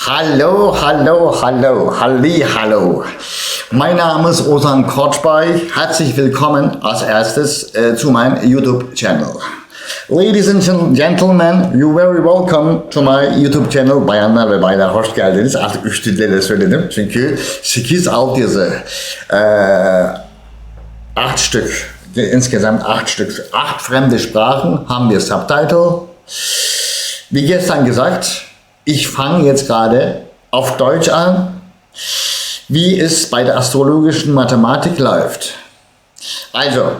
Hallo, hallo, hallo, halli, hallo. Mein Name ist Ozan Koçbay. Herzlich willkommen als erstes zu meinem YouTube-Channel. Ladies and gentlemen, you're very welcome to my YouTube channel. Bayanlar ve baylar hoş geldiniz. Artık 3 dilde de söyledim. Çünkü 8 altyazı, 8 Stück, insgesamt 8 Stück, 8 fremde Sprachen haben wir Subtitle. Wie gestern gesagt, ich fange jetzt gerade auf Deutsch an, wie es bei der astrologischen Mathematik läuft. Also,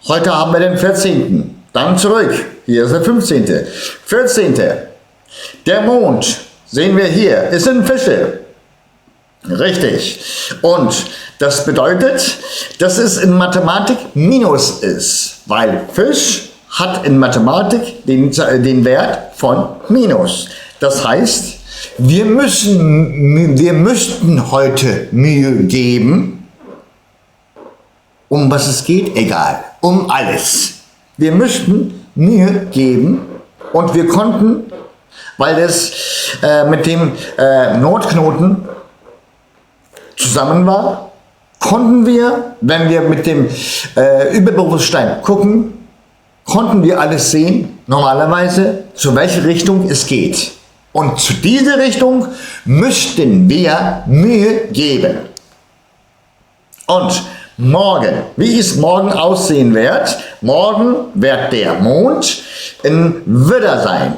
heute haben wir den 14. Dann zurück, hier ist der 15. 14. Der Mond, sehen wir hier, ist in Fische. Richtig. Und das bedeutet, dass es in Mathematik Minus ist, weil Fisch hat in Mathematik den Wert von Minus. Das heißt, wir müssten heute Mühe geben, um was es geht, egal, um alles. Wir müssten Mühe geben und wir konnten, weil das mit dem Notknoten zusammen war, konnten wir, wenn wir mit dem Überbewusstsein gucken, konnten wir alles sehen, normalerweise, zu welcher Richtung es geht. Und zu dieser Richtung müssten wir Mühe geben. Und morgen, wie es morgen aussehen wird, morgen wird der Mond in Widder sein.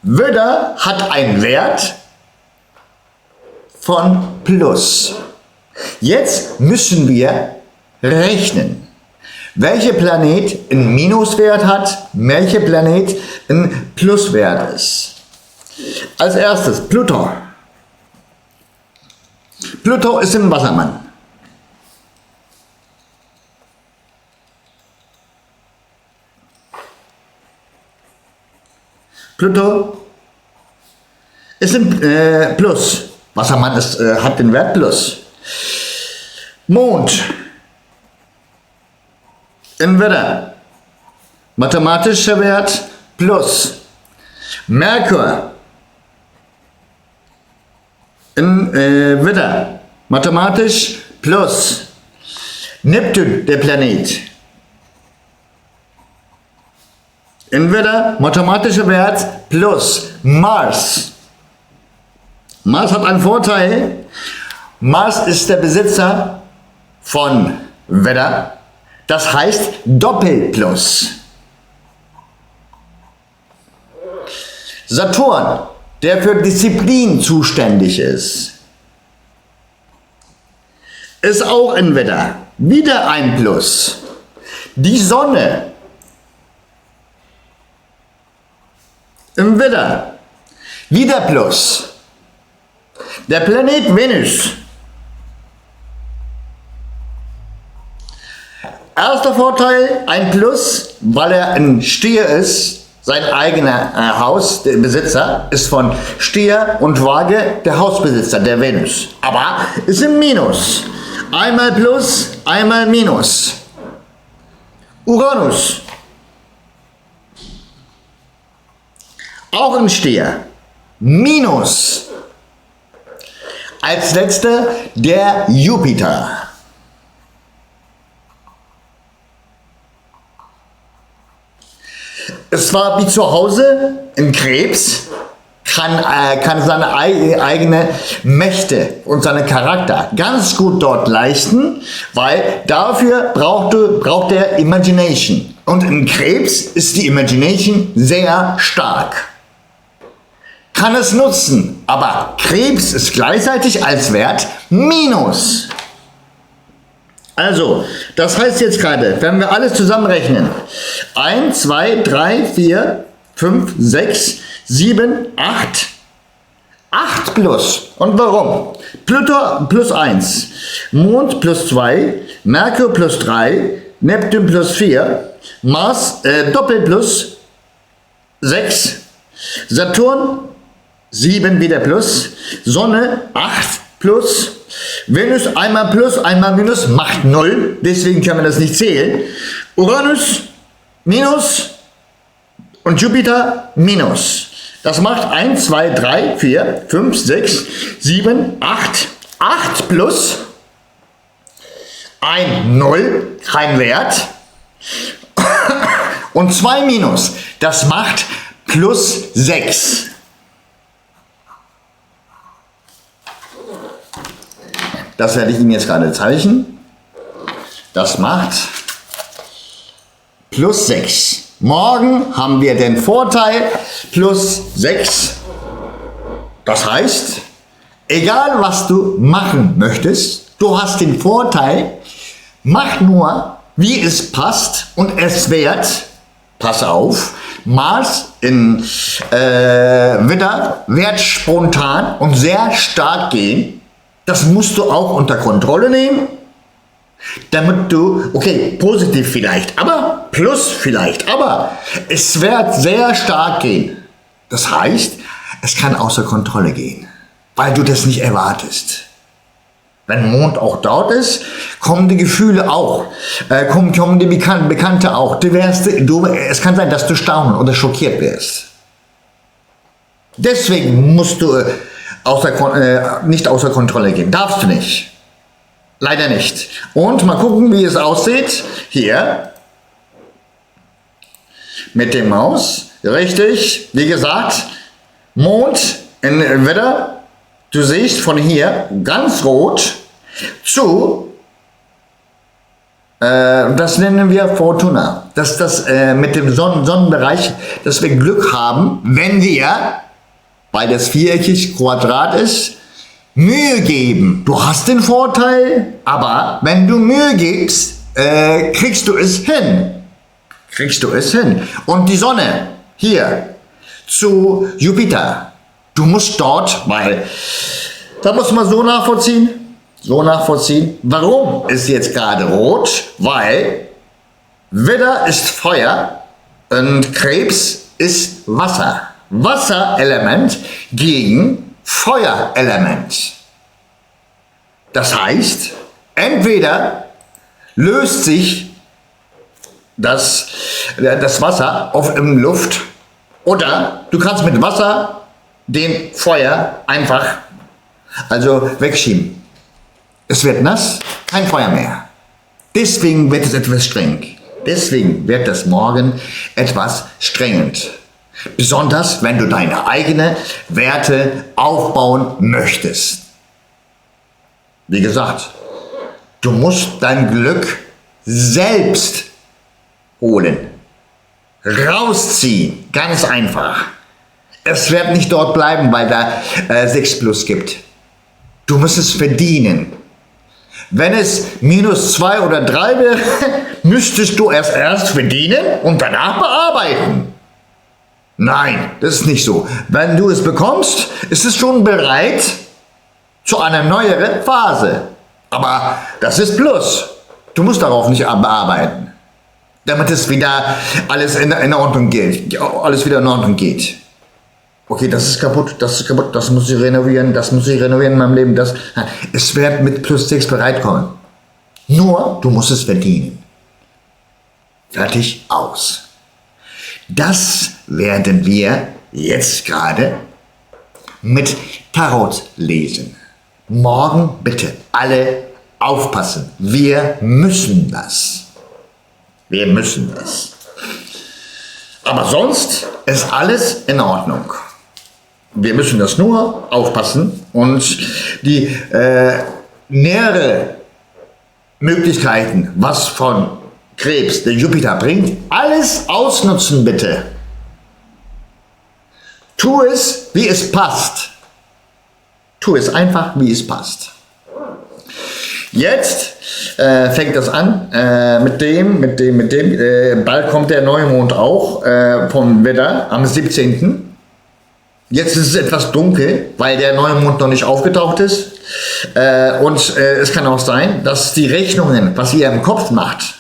Widder hat einen Wert von Plus. Jetzt müssen wir rechnen, welcher Planet einen Minuswert hat, welcher Planet ein Pluswert ist. Als erstes Pluto. Pluto ist im Wassermann. Pluto ist im Plus. Wassermann hat den Wert Plus. Mond in Widder. Mathematischer Wert Plus. Merkur in Widder. Mathematisch Plus. Neptun, der Planet. In Widder, mathematischer Wert Plus. Mars. Mars hat einen Vorteil. Mars ist der Besitzer von Widder. Das heißt Doppelplus. Saturn, der für Disziplin zuständig ist auch in Widder. Wieder ein Plus. Die Sonne im Widder. Wieder Plus. Der Planet Venus. Erster Vorteil, ein Plus, weil er ein Stier ist. Sein eigener Haus, der Besitzer, ist von Stier und Waage der Hausbesitzer, der Venus. Aber ist im Minus. Einmal Plus, einmal Minus. Uranus. Auch im Stier. Minus. Als letzter der Jupiter. Es war wie zu Hause in Krebs, kann seine eigene Mächte und seinen Charakter ganz gut dort leisten, weil dafür braucht er Imagination. Und in Krebs ist die Imagination sehr stark. Kann es nutzen, aber Krebs ist gleichzeitig als Wert Minus. Also, das heißt jetzt gerade, wenn wir alles zusammenrechnen, 1, 2, 3, 4, 5, 6, 7, 8, 8 plus. Und warum? Pluto plus 1, Mond plus 2, Merkur plus 3, Neptun plus 4, Mars Doppelplus 6, Saturn 7 wieder plus, Sonne 8 plus, Venus einmal plus, einmal minus, macht 0, deswegen können wir das nicht zählen. Uranus minus und Jupiter minus. Das macht 1, 2, 3, 4, 5, 6, 7, 8. 8 plus ein 0, kein Wert. Und 2 minus, das macht plus 6. Das werde ich Ihnen jetzt gerade zeichnen. Das macht plus 6. Morgen haben wir den Vorteil plus 6. Das heißt, egal was du machen möchtest, du hast den Vorteil, mach nur, wie es passt und es wird, pass auf, Mars in Widder wird spontan und sehr stark gehen. Das musst du auch unter Kontrolle nehmen, damit du, okay, positiv vielleicht, aber plus vielleicht, aber es wird sehr stark gehen. Das heißt, es kann außer Kontrolle gehen, weil du das nicht erwartest. Wenn Mond auch dort ist, kommen die Gefühle auch, kommen die Bekannte auch. Es kann sein, dass du staunen oder schockiert wirst. Deswegen musst du nicht außer Kontrolle gehen. Darfst du nicht. Leider nicht. Und mal gucken, wie es aussieht. Hier. Mit dem Maus. Richtig. Wie gesagt, Mond in Widder. Du siehst von hier ganz rot zu, das nennen wir Fortuna. Das mit dem Sonnenbereich, dass wir Glück haben, wenn wir, weil das viereckig Quadrat ist, Mühe geben. Du hast den Vorteil, aber wenn du Mühe gibst, kriegst du es hin. Und die Sonne hier zu Jupiter. Du musst dort, weil, da muss man so nachvollziehen, warum ist jetzt gerade rot? Weil Widder ist Feuer und Krebs ist Wasser. Wasserelement gegen Feuerelement. Das heißt, entweder löst sich das Wasser in Luft oder du kannst mit Wasser den Feuer einfach wegschieben. Es wird nass, kein Feuer mehr. Deswegen wird es etwas streng. Deswegen wird das morgen etwas strengend. Besonders wenn du deine eigenen Werte aufbauen möchtest. Wie gesagt, du musst dein Glück selbst holen. Rausziehen. Ganz einfach. Es wird nicht dort bleiben, weil da 6 plus gibt. Du musst es verdienen. Wenn es minus 2 oder 3 wäre, müsstest du es erst verdienen und danach bearbeiten. Nein, das ist nicht so. Wenn du es bekommst, ist es schon bereit zu einer neueren Phase. Aber das ist Plus. Du musst darauf nicht bearbeiten. Damit es wieder alles in Ordnung geht. Alles wieder in Ordnung geht. Okay, das ist kaputt, das muss ich renovieren, in meinem Leben, es wird mit plus 6 bereitkommen. Nur, du musst es verdienen. Fertig, aus. Das werden wir jetzt gerade mit Tarot lesen. Morgen bitte alle aufpassen. Wir müssen das. Aber sonst ist alles in Ordnung. Wir müssen das nur aufpassen und die nähere Möglichkeiten, was von Krebs der Jupiter bringt, alles ausnutzen bitte. Tu es, wie es passt. Tu es einfach, wie es passt. Jetzt fängt das an mit dem, bald kommt der Neumond auch vom Widder am 17. Jetzt ist es etwas dunkel, weil der Neumond noch nicht aufgetaucht ist. Und es kann auch sein, dass die Rechnungen, was ihr im Kopf macht,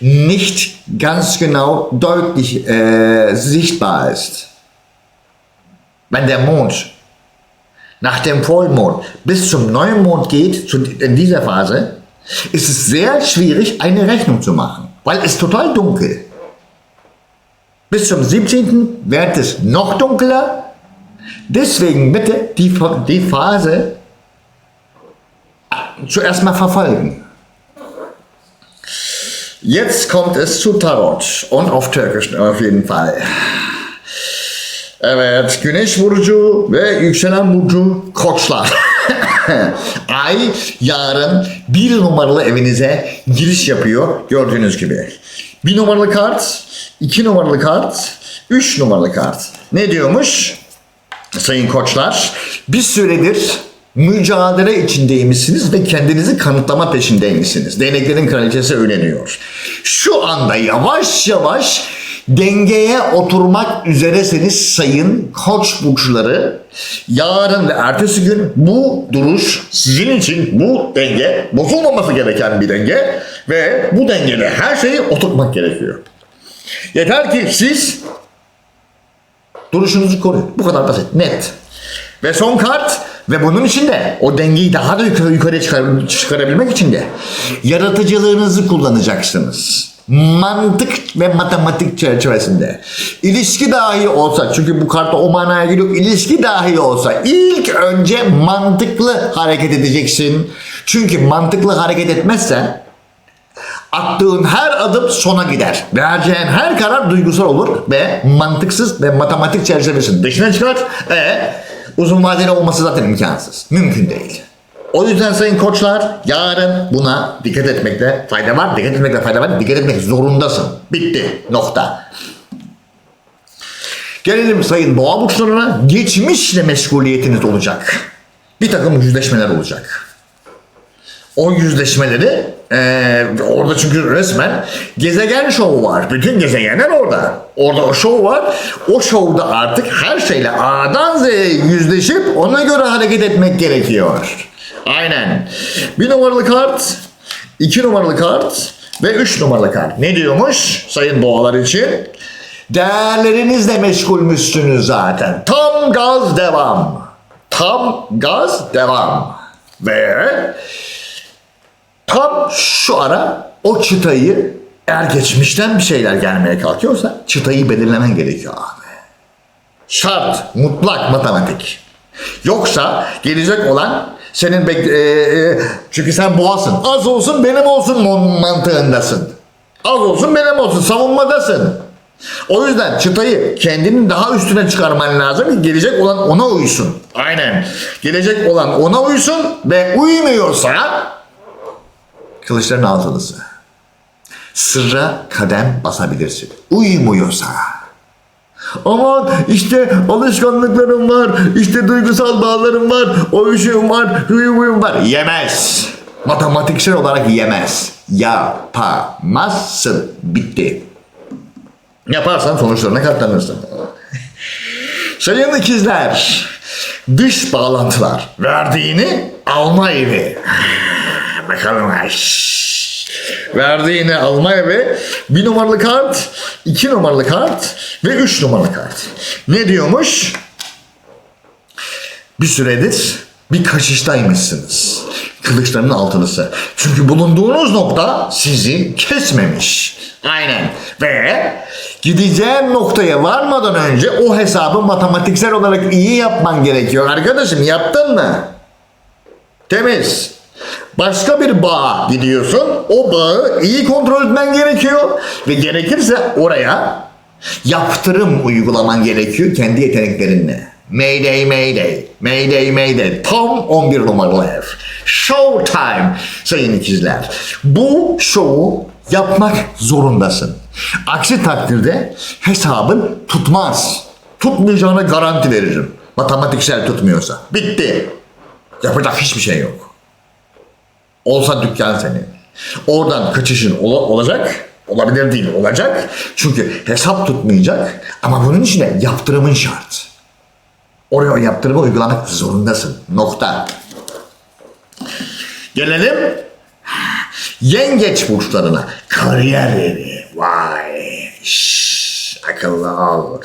nicht ganz genau deutlich sichtbar ist. Wenn der Mond nach dem Vollmond bis zum Neumond geht, in dieser Phase, ist es sehr schwierig, eine Rechnung zu machen, weil es total dunkel. Bis zum 17. wird es noch dunkler. Deswegen bitte die Phase zuerst mal verfolgen. Jetzt kommt es zu Tarot und auf Türkisch auf jeden Fall. Evet, Güneş burcu ve yükselen burcu Koçlar. Ay yarın 1 numaralı evinize giriş yapıyor gördüğünüz gibi. 1 numaralı kart, 2 numaralı kart, 3 numaralı kart. Ne diyormuş? Sayın Koçlar, bir süredir mücadele içindeymişsiniz ve kendinizi kanıtlama peşindeymişsiniz. Değneklerin kraliçesi öğreniyor. Şu anda yavaş yavaş dengeye oturmak üzeresiniz sayın Koç burçları. Yarın ve ertesi gün bu duruş sizin için, bu denge bozulmaması gereken bir denge ve bu dengede her şeyi oturtmak gerekiyor. Yeter ki siz duruşunuzu koruyun. Bu kadar basit, net. Ve son kart ve bunun için de o dengeyi daha da yukarıya çıkarabilmek için de yaratıcılığınızı kullanacaksınız. Mantık ve matematik çerçevesinde. İlişki dahi olsa, çünkü bu kartta o manaya geliyor, ilişki dahi olsa ilk önce mantıklı hareket edeceksin. Çünkü mantıklı hareket etmezsen attığın her adım sona gider. Vereceğin her karar duygusal olur ve mantıksız ve matematik çerçevesinin dışına çıkar. Uzun vadeli olması zaten imkansız. Mümkün değil. O yüzden sayın koçlar yarın buna dikkat etmekte fayda var. Dikkat etmekte fayda var. Dikkat etmek zorundasın. Bitti. Nokta. Gelelim sayın boğa burçlarına. Geçmişle meşguliyetiniz olacak. Bir takım yüzleşmeler olacak. O yüzleşmeleri orada çünkü resmen gezegen şovu var. Bütün gezegenler orada. Orada o şov var. O şovda artık her şeyle A'dan Z'ye yüzleşip ona göre hareket etmek gerekiyor. Aynen. 1 numaralı kart, 2 numaralı kart ve 3 numaralı kart. Ne diyormuş sayın boğalar için? Değerlerinizle meşgulmüşsünüz zaten. Tam gaz devam. Tam gaz devam. Ve tam şu ara o çıtayı, eğer geçmişten bir şeyler gelmeye kalkıyorsa çıtayı belirlemen gerekiyor abi. Şart, mutlak matematik. Yoksa gelecek olan senin çünkü sen boğasın. Az olsun benim olsun mantığındasın. Az olsun benim olsun savunmadasın. O yüzden çıtayı kendinin daha üstüne çıkarman lazım ki gelecek olan ona uysun. Aynen. Gelecek olan ona uysun ve uymuyorsa kılıçların altılısı. Sırra kadem basabilirsin. Uymuyorsa. Aman işte alışkanlıklarım var, işte duygusal bağlarım var, o işim var, huyum var. Yemez. Matematiksel olarak yemez. Yapamazsın. Bitti. Yaparsan sonuçlarına katlanırsın. Sayın ikizler, dış bağlantılar, verdiğini alma evi. Bakalım. Verdiğini alma evi. 1 numaralı kart, 2 numaralı kart ve 3 numaralı kart. Ne diyormuş? Bir süredir bir kaçıştaymışsınız. Kılıçların altılısı. Çünkü bulunduğunuz nokta sizi kesmemiş. Aynen. Ve gideceğin noktaya varmadan önce o hesabı matematiksel olarak iyi yapman gerekiyor. Arkadaşım yaptın mı? Temiz. Başka bir bağa gidiyorsun. O bağı iyi kontrol etmen gerekiyor. Ve gerekirse oraya yaptırım uygulaman gerekiyor kendi yeteneklerinle. Mayday mayday. Mayday mayday. Tam 11 numaralı ev. Showtime sayın ikizler. Bu şovu yapmak zorundasın. Aksi takdirde hesabın tutmaz. Tutmayacağına garanti veririm. Matematiksel tutmuyorsa. Bitti. Yapacak hiçbir şey yok. Olsa dükkan senin. Oradan kaçışın olacak. Olabilir değil, olacak. Çünkü hesap tutmayacak. Ama bunun için de yaptırımın şart. Oraya o yaptırımı uygulamak zorundasın. Nokta. Gelelim yengeç burçlarına. Kariyer evi. Vay. Akıllı ol.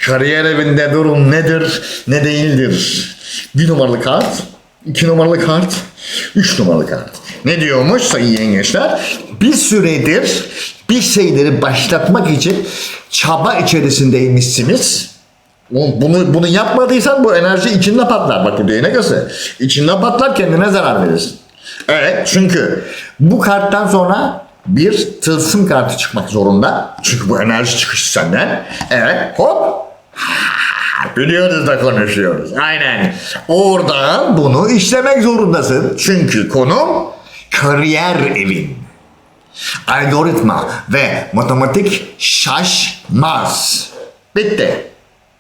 Kariyer evinde durum nedir, ne değildir? 1 numaralı kart, 2 numaralı kart, 3 numaralı kart. Ne diyormuş sayın yengeçler? Bir süredir bir şeyleri başlatmak için çaba içerisindeymişsiniz. Bunu yapmadıysan bu enerji içinde patlar. Bak bu değnek ası. İçinde patlar, kendine zarar verirsin. Evet, çünkü bu karttan sonra bir tılsım kartı çıkmak zorunda. Çünkü bu enerji çıkışı senden. Evet, hop. Biliyoruz da konuşuyoruz. Aynen. Oradan bunu işlemek zorundasın. Çünkü konum kariyer evin. Algoritma ve matematik şaşmaz. Bitti.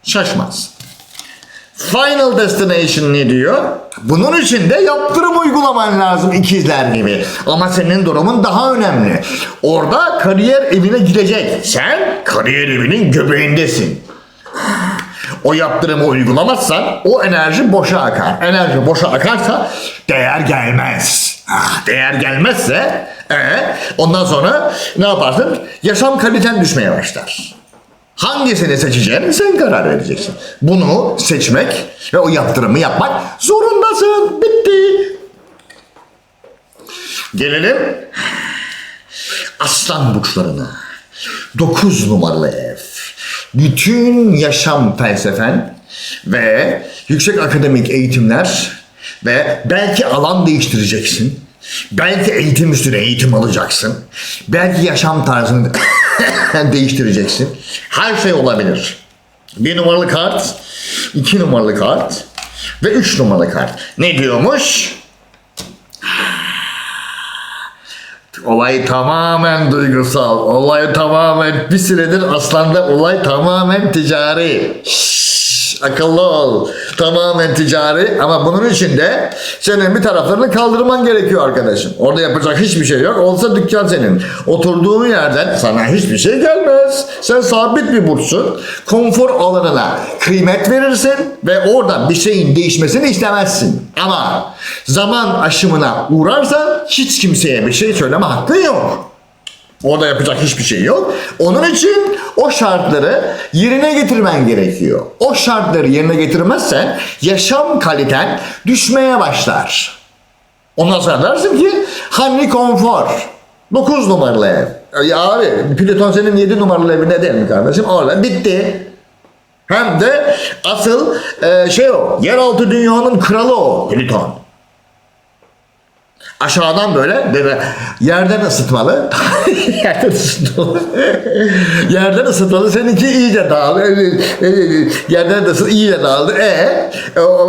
Şaşmaz. Final Destination ne diyor? Bunun için de yaptırım uygulaman lazım ikizler gibi. Ama senin durumun daha önemli. Orada kariyer evine gidecek. Sen kariyer evinin göbeğindesin. O yaptırımı uygulamazsan o enerji boşa akar. Enerji boşa akarsa değer gelmez. Değer gelmezse ondan sonra ne yaparsın? Yaşam kaliten düşmeye başlar. Hangisini seçeceğini sen karar vereceksin. Bunu seçmek ve o yaptırımı yapmak zorundasın. Bitti. Gelelim Aslan burçlarına. 9 numaralı ev. Bütün yaşam felsefen ve yüksek akademik eğitimler ve belki alan değiştireceksin. Belki eğitim üstüne eğitim alacaksın. Belki yaşam tarzını değiştireceksin. Her şey olabilir. 1 numaralı kart, 2 numaralı kart ve 3 numaralı kart. Ne diyormuş? Olay tamamen duygusal. Olay tamamen bir süredir aslında olay tamamen ticari. Akıllı ol. Tamamen ticari ama bunun için de senin bir taraflarını kaldırman gerekiyor arkadaşım. Orada yapacak hiçbir şey yok. Olsa dükkan senin. Oturduğun yerden sana hiçbir şey gelmez. Sen sabit bir burçsun. Konfor alanına kıymet verirsin ve oradan bir şeyin değişmesini istemezsin. Ama zaman aşımına uğrarsan hiç kimseye bir şey söyleme hakkın yok. Orada yapacak hiçbir şey yok. Onun için o şartları yerine getirmen gerekiyor. O şartları yerine getirmezsen yaşam kaliten düşmeye başlar. Ondan sonra dersin ki hani konfor. 9 numaralı ev. Ya abi Plüton senin 7 numaralı evinde değil mi kardeşim? Orada bitti. Hem de asıl o. Yeraltı dünyanın kralı o Plüton. Aşağıdan böyle yerden ısıtmalı. Yerden ısıtmalı. Seninki iyice dağıldı. Yerden ısıt iyice dağıldı.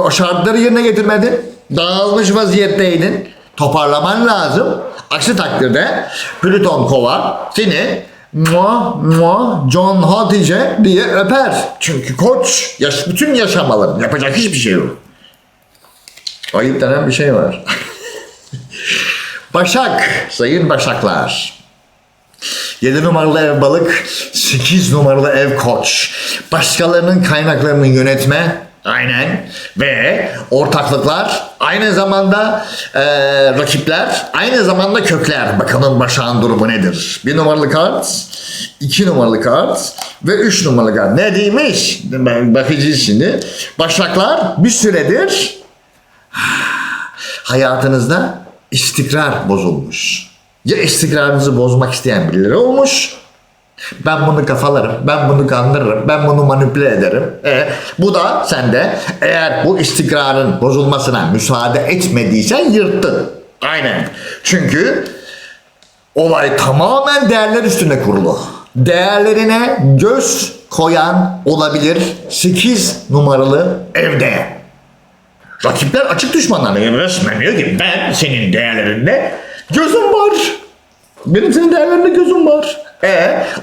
O şartları yerine getirmedin. Dağılmış vaziyetteydin. Toparlaman lazım. Aksi takdirde Plüton kova seni John Hatice diye öper. Çünkü koç bütün yaşamaların yapacak hiçbir şey yok. Ayıp denen bir şey var. Başak, sayın Başaklar. 7 numaralı ev balık, 8 numaralı ev koç. Başkalarının kaynaklarını yönetme, aynen. Ve ortaklıklar, aynı zamanda rakipler, aynı zamanda kökler. Bakalım Başak'ın durumu nedir? 1 numaralı kart, 2 numaralı kart ve 3 numaralı kart. Ne demiş? Bakacağız şimdi. Başaklar bir süredir hayatınızda istikrar bozulmuş. Ya istikrarınızı bozmak isteyen birileri olmuş. Ben bunu kafalarım, ben bunu kandırırım, ben bunu manipüle ederim. Bu da sende eğer bu istikrarın bozulmasına müsaade etmediysen yırttın. Aynen. Çünkü olay tamamen değerler üstüne kurulu. Değerlerine göz koyan olabilir 8 numaralı evde. Rakipler açık düşmanlarına resmen diyor ki ben senin değerlerinde gözüm var. Benim senin değerlerinde gözüm var.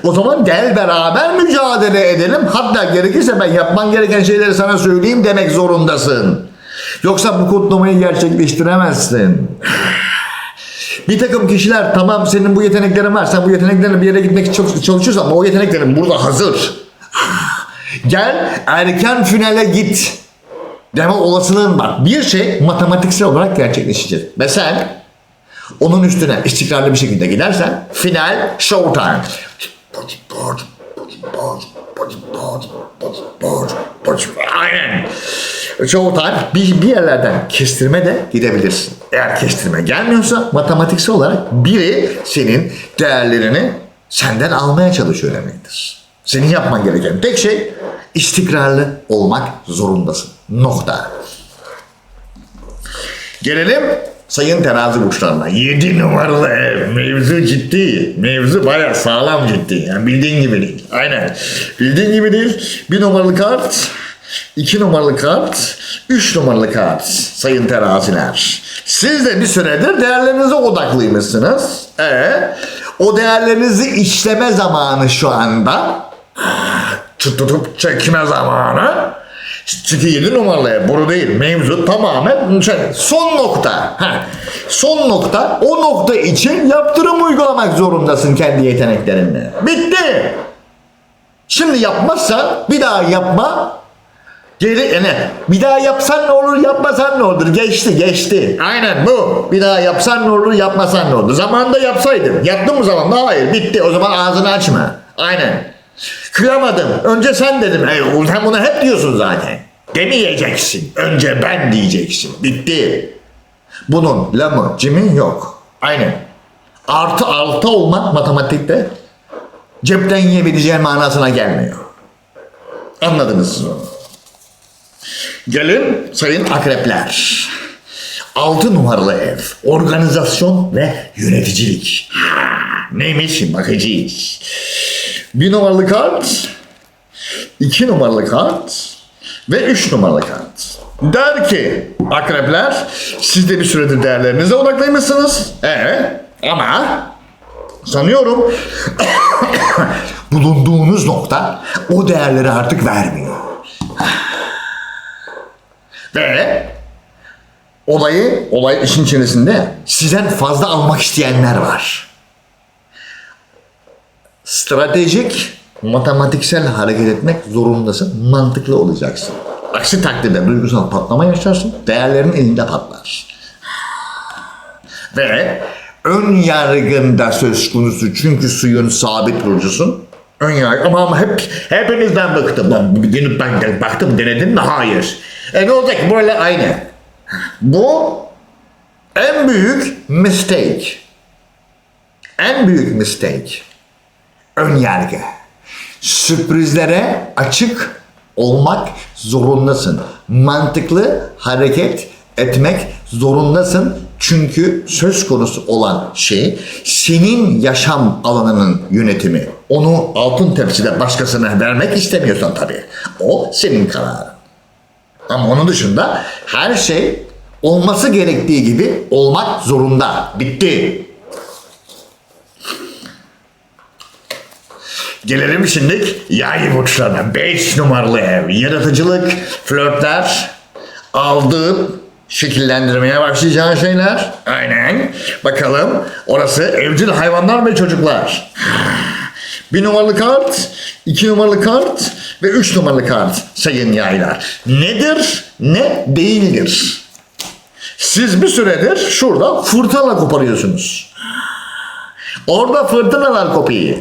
O zaman gel beraber mücadele edelim. Hatta gerekirse ben yapman gereken şeyleri sana söyleyeyim demek zorundasın. Yoksa bu kutlamayı gerçekleştiremezsin. Bir takım kişiler tamam senin bu yeteneklerin var. Sen bu yeteneklerle bir yere gitmek için çalışıyorsan ama o yeteneklerin burada hazır. Gel erken finale git. Deme olasılığın var. Bir şey matematiksel olarak gerçekleşecek. Ve sen onun üstüne istikrarlı bir şekilde gidersen final showtime. Aynen. Çoğu time bir yerlerden kestirme de gidebilirsin. Eğer kestirme gelmiyorsa matematiksel olarak biri senin değerlerini senden almaya çalışıyor demektir. Senin yapman gereken tek şey istikrarlı olmak zorundasın. Nokta. Gelelim sayın terazi burçlarına. 7 numaralı ev. Mevzu ciddi. Mevzu bayağı sağlam ciddi. Yani bildiğin gibi değil. Aynen. Bildiğin gibi değil. 1 numaralı kart, 2 numaralı kart, 3 numaralı kart sayın teraziler. Siz de bir süredir değerlerinize odaklıymışsınız. O değerlerinizi işleme zamanı şu anda. Tutup çekme zamanı. Çünkü 7 numaralı ev bunu değil. Mevzu tamamen son nokta. Son nokta. O nokta için yaptırım uygulamak zorundasın kendi yeteneklerinle. Bitti. Şimdi yapmazsan bir daha yapma. Bir daha yapsan ne olur, yapmasan ne olur? Geçti. Aynen bu. Bir daha yapsan ne olur, yapmasan ne olur? Zamanında yapsaydım. Yaptın mı zamanında? Hayır. Bitti. O zaman ağzını açma. Aynen. Kıyamadım. Önce sen dedim. Sen bunu hep diyorsun zaten. Demeyeceksin. Önce ben diyeceksin. Bitti. Bunun lamı, cimin yok. Aynen. Artı olmak matematikte cepten yiyebileceğin manasına gelmiyor. Anladınız siz onu. Gelin sayın akrepler. 6 numaralı ev. Organizasyon ve yöneticilik. Neymiş? Bakacağız. 1 numaralı kart, 2 numaralı kart ve 3 numaralı kart. Der ki akrepler, siz de bir süredir değerlerinize odaklıymışsınız. Ama sanıyorum bulunduğunuz nokta o değerleri artık vermiyor. Ve olay işin içerisinde sizden fazla almak isteyenler var. Stratejik, matematiksel hareket etmek zorundasın. Mantıklı olacaksın. Aksi takdirde duygusal patlama yaşarsın. Değerlerin elinde patlar. Ve ön yargında söz konusu. Çünkü suyun sabit burcusun. Ön yargı. Ama hepinizden bıktım. Ben baktım, denedim mi? Hayır. Ne olacak? Böyle aynı. Bu en büyük mistake. En büyük mistake. Ön yargı. Sürprizlere açık olmak zorundasın. Mantıklı hareket etmek zorundasın. Çünkü söz konusu olan şey senin yaşam alanının yönetimi. Onu altın tepside başkasına vermek istemiyorsan tabii. O senin kararın. Ama onun dışında her şey olması gerektiği gibi olmak zorunda. Bitti. Gelelim şimdi yay burçlarına. 5 numaralı ev. Yaratıcılık, flörtler, aldığın, şekillendirmeye başlayacağın şeyler. Aynen. Bakalım orası evcil hayvanlar ve çocuklar. 1 numaralı kart, 2 numaralı kart ve 3 numaralı kart sayın yaylar. Nedir, ne değildir? Siz bir süredir şurada fırtına koparıyorsunuz. Orada fırtınalar kopuyor.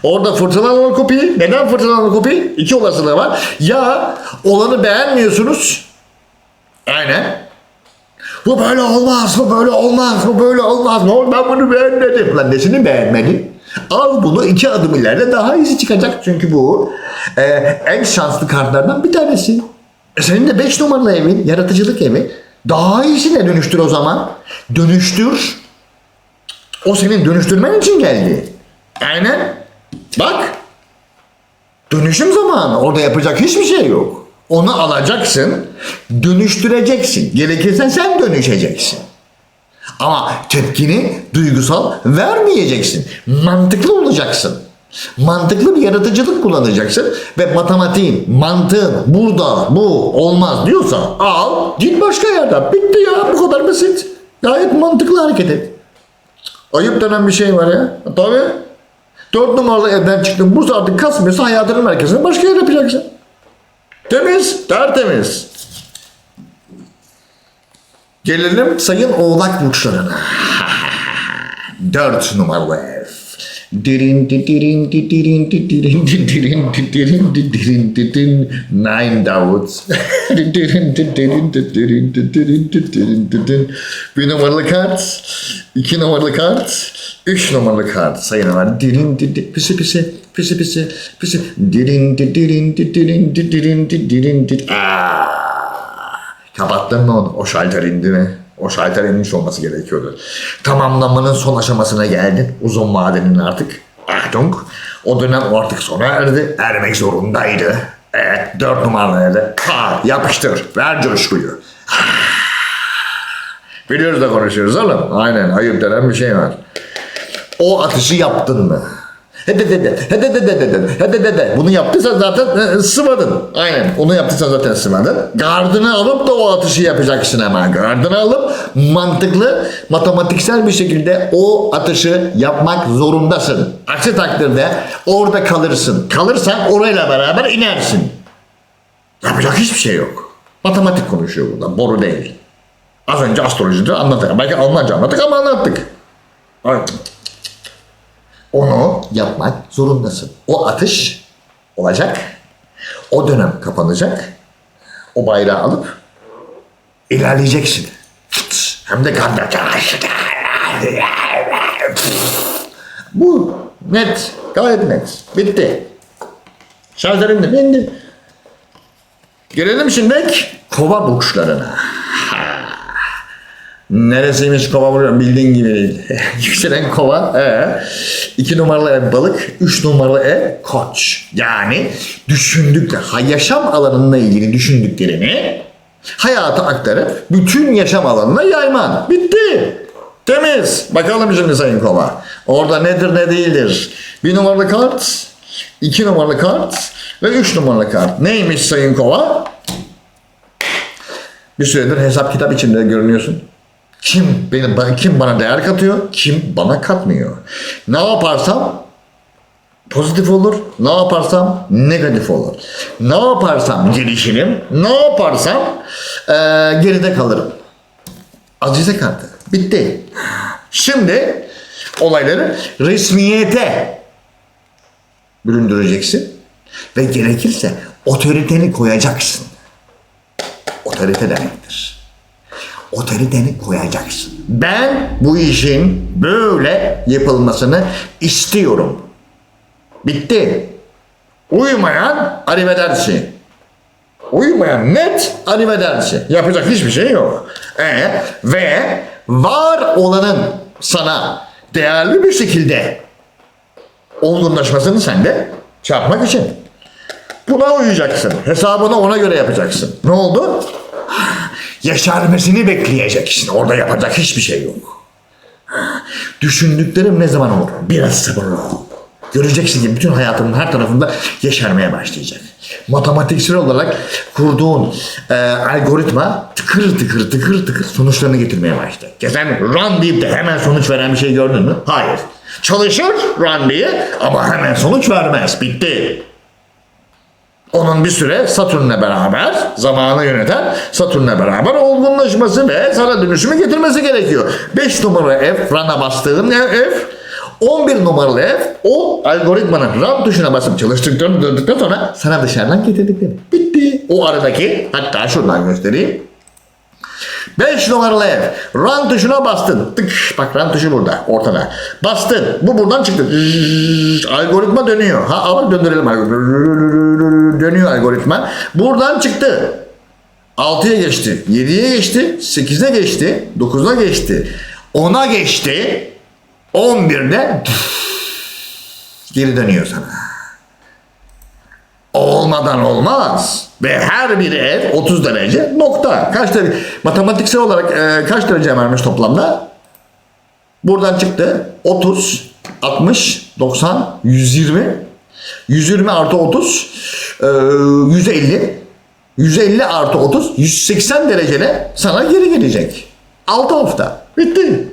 Orada fırtınalar kopuyor. Neden fırtınalar kopuyor? 2 olasılığı var. Ya olanı beğenmiyorsunuz. Aynen. Bu böyle olmaz, bu böyle olmaz, bu böyle olmaz. Ne oldu, ben bunu beğenmedim. Lan nesini beğenmedin? Al bunu 2 adım ileride daha iyisi çıkacak. Çünkü bu en şanslı kartlardan bir tanesi. Senin de 5 numaralı evin, yaratıcılık evi. Daha iyisine dönüştür o zaman. Dönüştür. O senin dönüştürmen için geldi. Aynen. Bak. Dönüşüm zamanı. Orada yapacak hiçbir şey yok. Onu alacaksın, dönüştüreceksin. Gerekirse sen dönüşeceksin. Ama tepkini duygusal vermeyeceksin. Mantıklı olacaksın. Mantıklı bir yaratıcılık kullanacaksın ve matematiğin, mantığın burada bu olmaz diyorsa al, git başka yerden. Bitti ya, bu kadar basit. Gayet mantıklı hareket et. Ayıp denen bir şey var ya. Tabii. 4 numaralı evden çıktın. Bu saatte kasmıyorsa hayatının merkezine başka yer yapacaksın. Temiz, tertemiz. Gelelim sayın oğlak burçlarına. 4 numaralı ev. Nein Davut. Bir numaralı kart, 2 numaralı kart, 3 numaralı kart sayın var. Pisi pisi pisi pisi pisi. Kapattın mı onu? O şalter indi mi? O şalter inmiş olması gerekiyordu. Tamamlamanın son aşamasına geldin. Uzun vadenin artık. Achtung. O dönem artık sona erdi. Ermek zorundaydı. 4 numaralı yapıştır. Ver coşkuyu. Biliyoruz da konuşuyoruz oğlum. Aynen, ayıp denen bir şey var. O atışı yaptın mı? Bunu yaptıysan zaten sıvadın. Aynen, onu yaptıysan zaten sıvadın. Gardını alıp da o atışı yapacaksın ama. Gardını alıp mantıklı, matematiksel bir şekilde o atışı yapmak zorundasın. Aksi takdirde orada kalırsın. Kalırsan orayla beraber inersin. Yapacak hiçbir şey yok. Matematik konuşuyor burada, boru değil. Az önce astrolojide anlattık. Belki Almanca anlattık ama anlattık. Onu yapmak zorundasın. O atış olacak. O dönem kapanacak. O bayrağı alıp ilerleyeceksin. Hem de karda. Bu net. Gayet net. Bitti. Şarjlar indi. Gelelim şimdi kova burçlarına. Neresiymiş kova burcu? Bildiğin gibi değil. Yükselen kova. 2 numaralı ev balık. 3 numaralı ev koç. Yani yaşam alanına ilgili düşündüklerini hayata aktarıp bütün yaşam alanına yayman. Bitti. Temiz. Bakalım şimdi sayın kova. Orada nedir ne değildir. 1 numaralı kart, 2 numaralı kart ve 3 numaralı kart. Neymiş sayın kova? Bir süredir hesap kitap içinde görünüyorsun. Kim bana değer katıyor, kim bana katmıyor. Ne yaparsam pozitif olur, ne yaparsam negatif olur. Ne yaparsam gelişirim, ne yaparsam geride kalırım. Azize kartı. Bitti. Şimdi olayları resmiyete büründüreceksin ve gerekirse otoriteni koyacaksın. Otorite demektir. Otoriteni koyacaksın. Ben bu işin böyle yapılmasını istiyorum. Bitti. Uymayan arrivederci. Uymayan net arrivederci. Yapacak hiçbir şey yok. Ve var olanın sana değerli bir şekilde olgunlaşmasını sen de çarpmak için buna uyacaksın. Hesabını ona göre yapacaksın. Ne oldu? Yaşarmasını bekleyeceksin. Orada yapacak hiçbir şey yok. Düşündüklerim ne zaman olur? Biraz sabırlı ol. Göreceksin ki bütün hayatının her tarafında yeşermeye başlayacak. Matematiksel olarak kurduğun algoritma tıkır sonuçlarını getirmeye başlayacak. Sen run deyip de hemen sonuç veren bir şey gördün mü? Hayır. Çalışır run diye ama hemen sonuç vermez. Bitti. Onun bir süre Satürn'le beraber, zamanı yöneten Satürn'le beraber olgunlaşması ve sana dönüşümü getirmesi gerekiyor. 5 numaralı ev, run'a bastığın ev, 11 numaralı ev, o algoritmanın run tuşuna basıp çalıştıktan sonra sana dışarıdan getirdikleri. Bitti. O aradaki, hatta şuradan göstereyim. 5 numaralı ev. Run tuşuna bastın. Tık. Bak run tuşu burada. Ortada. Bastın. Bu buradan çıktı. Algoritma dönüyor. Ama döndürelim. Dönüyor algoritma. Buradan çıktı. 6'ya geçti. 7'ye geçti. 8'e geçti. 9'a geçti. 10'a geçti. 11'de geri dönüyor sana. Olmadan olmaz. Ve her bir ev 30 derece nokta. Kaç derece? Matematiksel olarak kaç derece vermiş toplamda? Buradan çıktı. 30, 60, 90, 120. 120 artı 30, 150. 150 artı 30, 180 derecede sana geri gelecek. 6 hafta. Bitti.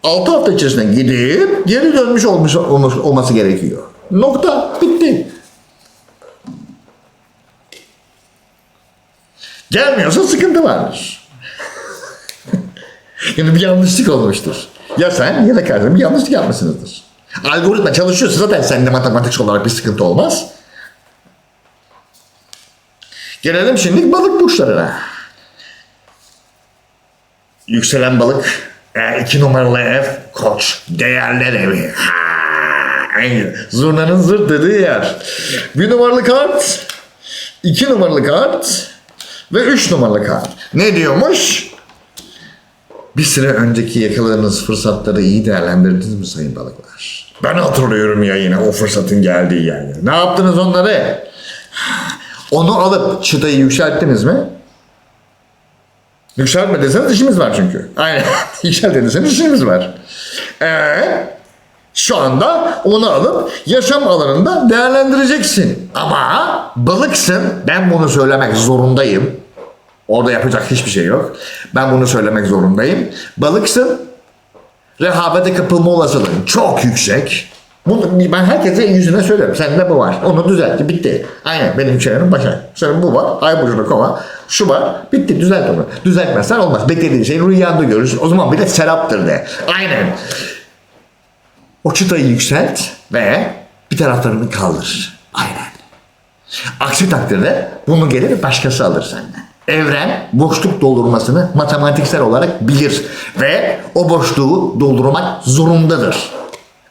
6 hafta içerisinde gidip geri dönmüş olması gerekiyor. Nokta. Bitti. Gelmiyorsa sıkıntı vardır. Yani bir yanlışlık olmuştur. Ya sen ya da kardeşim bir yanlışlık yapmışsınızdır. Algoritma çalışıyorsa zaten sende matematiksel olarak bir sıkıntı olmaz. Gelelim şimdi balık burçlarına. Yükselen balık, 2 numaralı ev, Koç, değerler evi. Zurnanın zırt dediği yer. 1 numaralı kart, 2 numaralı kart ve 3 numaralı kart. Ne diyormuş? Bir süre önceki yakaladığınız fırsatları iyi değerlendirdiniz mi sayın balıklar? Ben hatırlıyorum ya yine o fırsatın geldiği yerleri. Ne yaptınız onları? Onu alıp çıtayı yükselttiniz mi? Yükseltme deseniz işimiz var çünkü. Aynen. Yükseltme deseniz işimiz var. Şu anda onu alıp yaşam alanında değerlendireceksin. Ama balıksın. Ben bunu söylemek zorundayım. Orada yapacak hiçbir şey yok. Ben bunu söylemek zorundayım. Balıksın. Rehavete kapılma olasılığın çok yüksek. Bunu ben herkese yüzüne söylerim. Sende bu var. Onu düzeltti. Bitti. Aynen benim şeylerim başa. Senin bu var. Ay burcunda kova. Şu var. Bitti. Düzelt onu. Düzeltmezsen olmaz. Beklediğin şeyi rüyanda görürsün. O zaman bir de seraptır de. Aynen. O çıtayı yükselt ve bir taraflarını kaldır. Aynen. Aksi takdirde bunu gelir başkası alır senden. Evren boşluk doldurmasını matematiksel olarak bilir ve o boşluğu doldurmak zorundadır.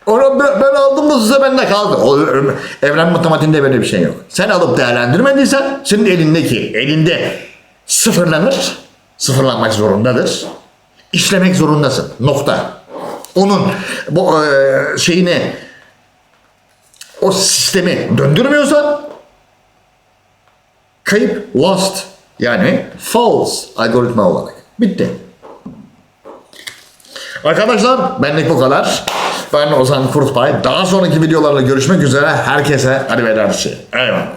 Onu ben aldım mı size bende kaldı. Evren matematiğinde böyle bir şey yok. Sen alıp değerlendirmediysen senin elinde sıfırlanır. Sıfırlanmak zorundadır. İşlemek zorundasın. Nokta. Onun bu şeyini o sistemi döndürmüyorsan kayıp, lost yani false algoritma olarak. Bitti. Arkadaşlar benlik bu kadar. Ben Ozan Kurtbay. Daha sonraki videolarla görüşmek üzere. Herkese arrivederci. Eyvallah.